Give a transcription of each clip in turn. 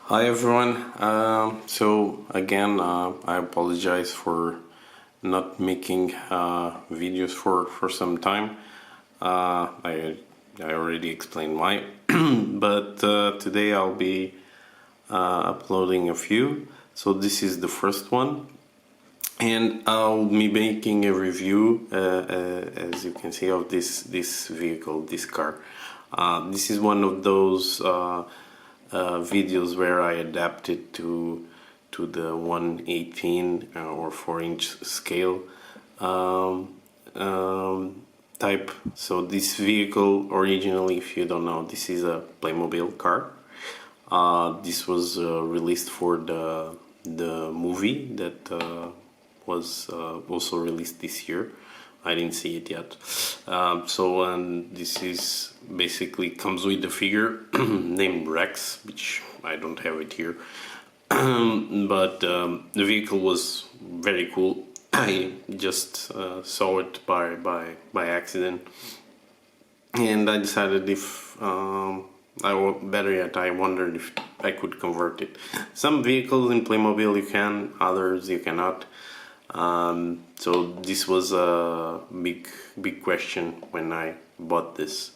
Hi everyone. So again, I apologize for not making videos for some time. I already explained why, but today I'll be uploading a few. So this is the first one, and I'll be making a review, as you can see, of this vehicle, this car. This is one of those videos where I adapted to the 1/18 or 4-inch scale type. So this vehicle originally, if you don't know, this is a Playmobil car. This was released for the movie that was also released this year. I didn't see it yet. This is basically comes with the figure named Rex, which I don't have it here. But the vehicle was very cool. I just saw it by accident, and I decided if better yet, I wondered if I could convert it. Some vehicles in Playmobil you can, others you cannot. So this was a big question when I bought this.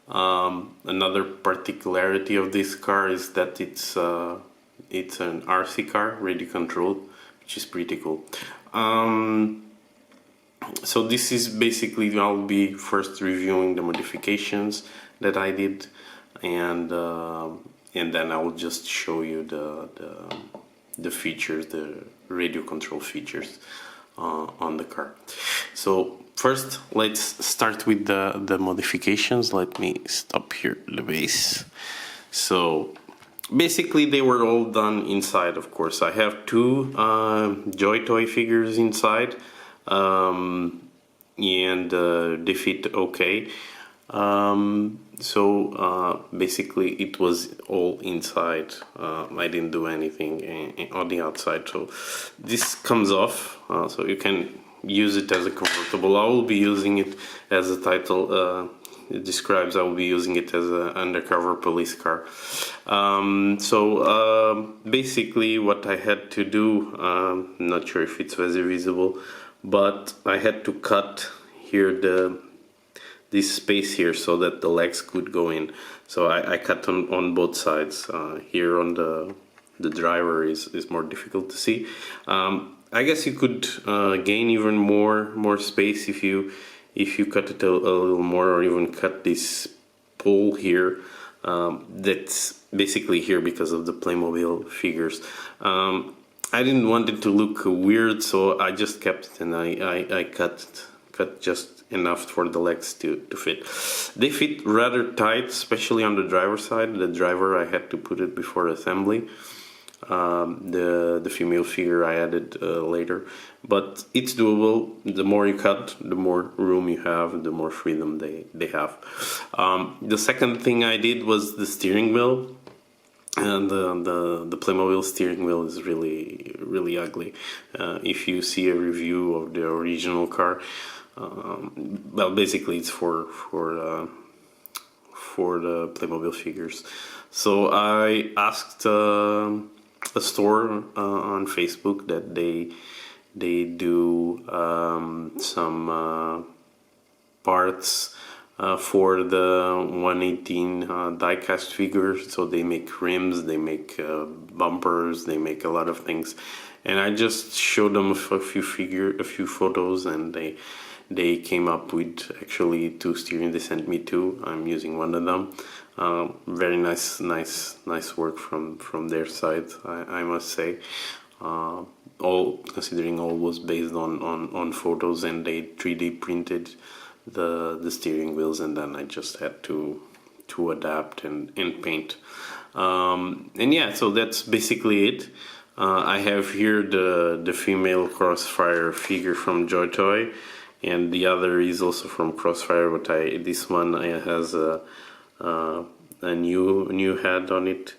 Another particularity of this car is that it's an RC car, radio controlled, which is pretty cool. So this is basically, I'll be first reviewing the modifications that I did, and then I will just show you the features, the radio control features on the car. So first, let's start with the modifications. Let me stop here the base. So basically they were all done inside, of course. I have two JoyToy figures inside, and they fit okay. Basically it was all inside. I didn't do anything on the outside, so this comes off, so you can use it as a convertible. I will be using it, as the title it describes, I will be using it as an undercover police car. Basically what I had to do, I'm not sure if it's very visible, but I had to cut here this space here so that the legs could go in. So I cut on both sides. Here on the driver is more difficult to see. I guess you could gain even more space if you cut it a little more, or even cut this pole here. That's basically here because of the Playmobil figures. I didn't want it to look weird, so I just kept it, and I cut just enough for the legs to fit. They fit rather tight, especially on the driver's side. The driver, I had to put it before assembly. The female figure I added later, but it's doable. The more you cut, the more room you have, the more freedom they have. The second thing I did was the steering wheel. And the Playmobil steering wheel is really ugly. If you see a review of the original car, well, basically it's for the Playmobil figures. So I asked a store on Facebook that they do some parts for the 1/18 die-cast figures. So they make rims, they make bumpers, they make a lot of things, and I just showed them a few photos, and they came up with actually two steering. They sent me two. I'm using one of them. Very nice work from their side, I must say. Considering all was based on photos, and they 3D printed the steering wheels, and then I just had to adapt and paint. And yeah, so that's basically it. I have here the female Crossfire figure from JoyToy, and the other is also from Crossfire, but this one has a new head on it.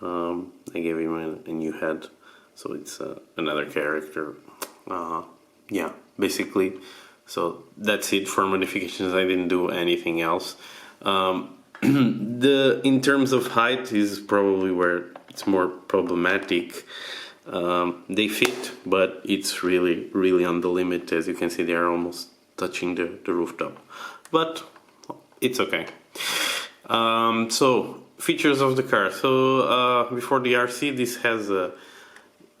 I gave him a new head, so it's another character. Yeah, basically. So that's it for modifications. I didn't do anything else. In terms of height is probably where it's more problematic. They fit, but it's really on the limit. As you can see, they are almost touching the rooftop, but it's okay. So features of the car. So before the RC, this has a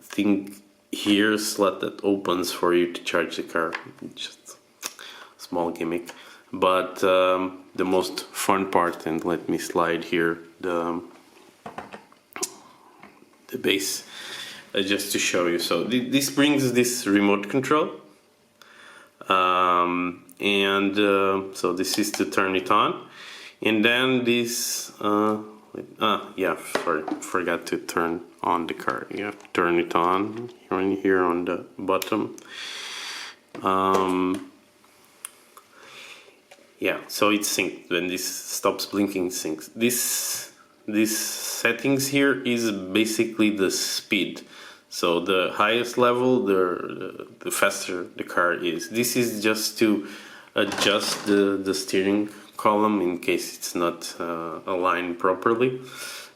thing here, slot that opens for you to charge the car. Just a small gimmick, but the most fun part, and let me slide here the base just to show you. So this brings this remote control, and so this is to turn it on, and then this yeah, sorry, forgot to turn on the car. You have to turn it on here on the bottom. Yeah, so it syncs. When this stops blinking, it syncs. This settings here is basically the speed. So the highest level, the faster the car is. This is just to adjust the steering column in case it's not aligned properly.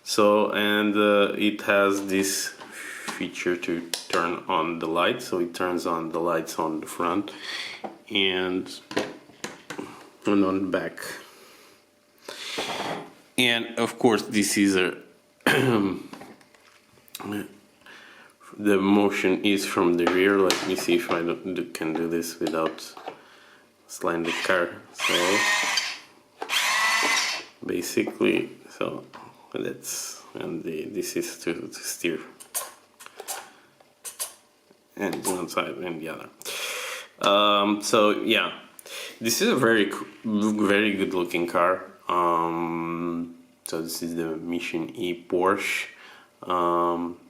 So, and it has this feature to turn on the lights. So it turns on the lights on the front and on the back. And of course this is a the motion is from the rear. Let me see if I can do this without sliding the car. So basically, so that's, and this is to steer, and one side and the other. So yeah, this is a very good looking car. So this is the Mission-E Porsche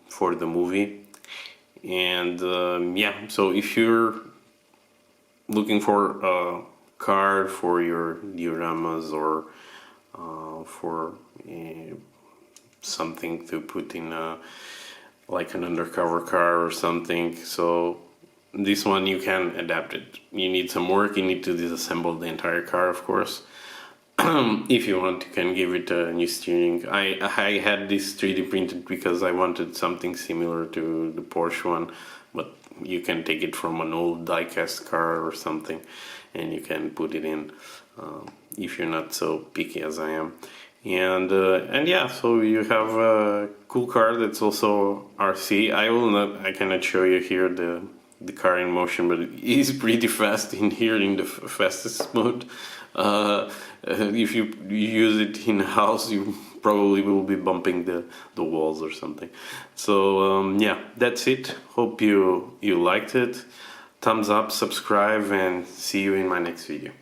for the movie. And yeah, so if you're looking for a car for your dioramas or for something to put in like an undercover car or something, so this one you can adapt it. You need some work, you need to disassemble the entire car, of course. If you want, you can give it a new steering. I had this 3D printed because I wanted something similar to the Porsche one, but you can take it from an old die-cast car or something and you can put it in if you're not so picky as I am. And yeah, so you have a cool car that's also RC. I cannot show you here the car in motion, but it is pretty fast in here in the fastest mode. If you use it in house, you probably will be bumping the walls or something. So yeah, that's it. Hope you liked it. Thumbs up, subscribe, and see you in my next video.